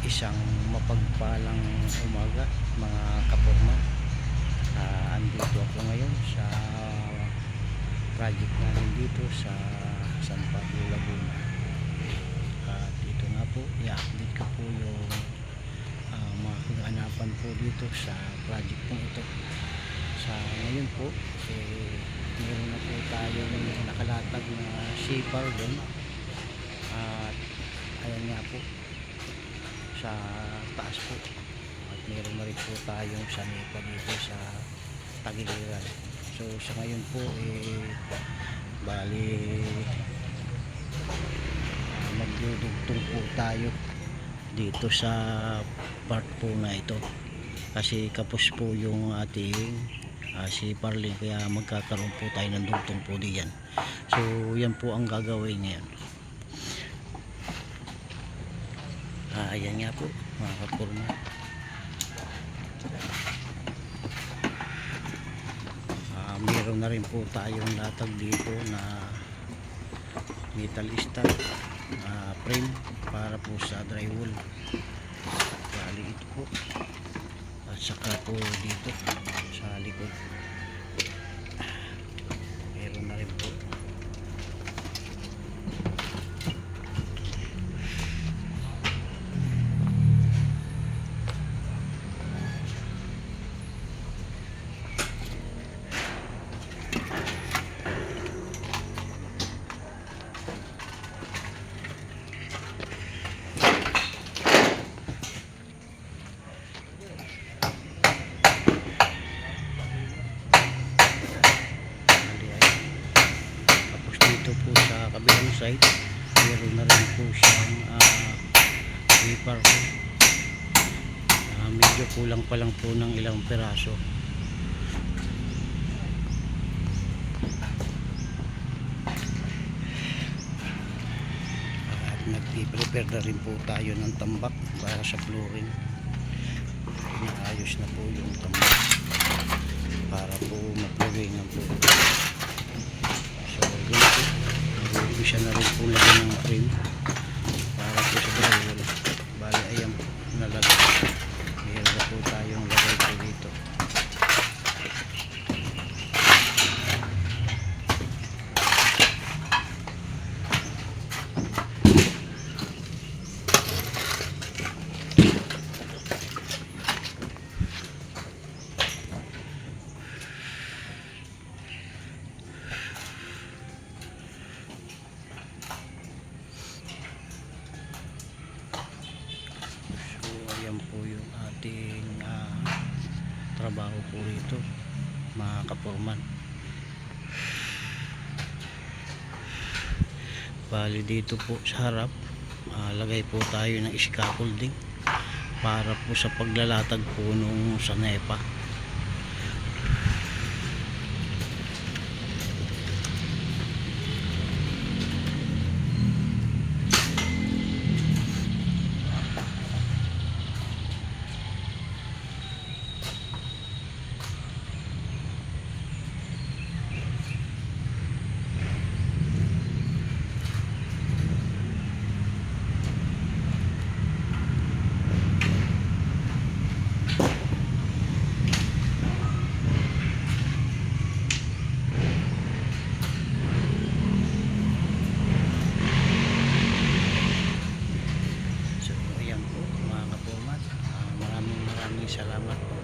Isang mapagpalang umaga mga kaporma. Andito ako ngayon sa project namin dito sa San Pablo, Laguna. Dito nga po i-update ko po yung mga kaganapan po dito sa project po ito. Sa ngayon po meron na po tayong nakalatag na shipper doon, at ayan nga po sa taas po, at meron na rin po tayong sanipa dito sa tagiliran. So sa ngayon po bali magdudugtong po tayo dito sa part po na ito kasi kapos po yung ating si Parlin, kaya magkakaroon po tayo ng dugtong po diyan. So yan po ang gagawin ngayon. Ayan nga po mga kapurma. Meron na rin po tayong latag dito na metal stud frame para po sa drywall. Bali ito po, at saka po dito sa likod meron na rin po. Dito po sa kabilang side meron na rin po siyang sweeper po. Medyo kulang pa lang po ng ilang piraso. At nag-prepare na rin po tayo ng tambak para sa flooring. Inaayos na po yung tambak para po mag-flooringan po. Siya na rin po lagyan ng frame para po sa drywall. Bali ayan po nalagay. Meron na po tayong lagay po dito. Yan po yung ating trabaho po rito mga kaporman. Bali dito po sa harap lagay po tayo ng scaffolding para po sa paglalatag po nung sa nepa. Salamat.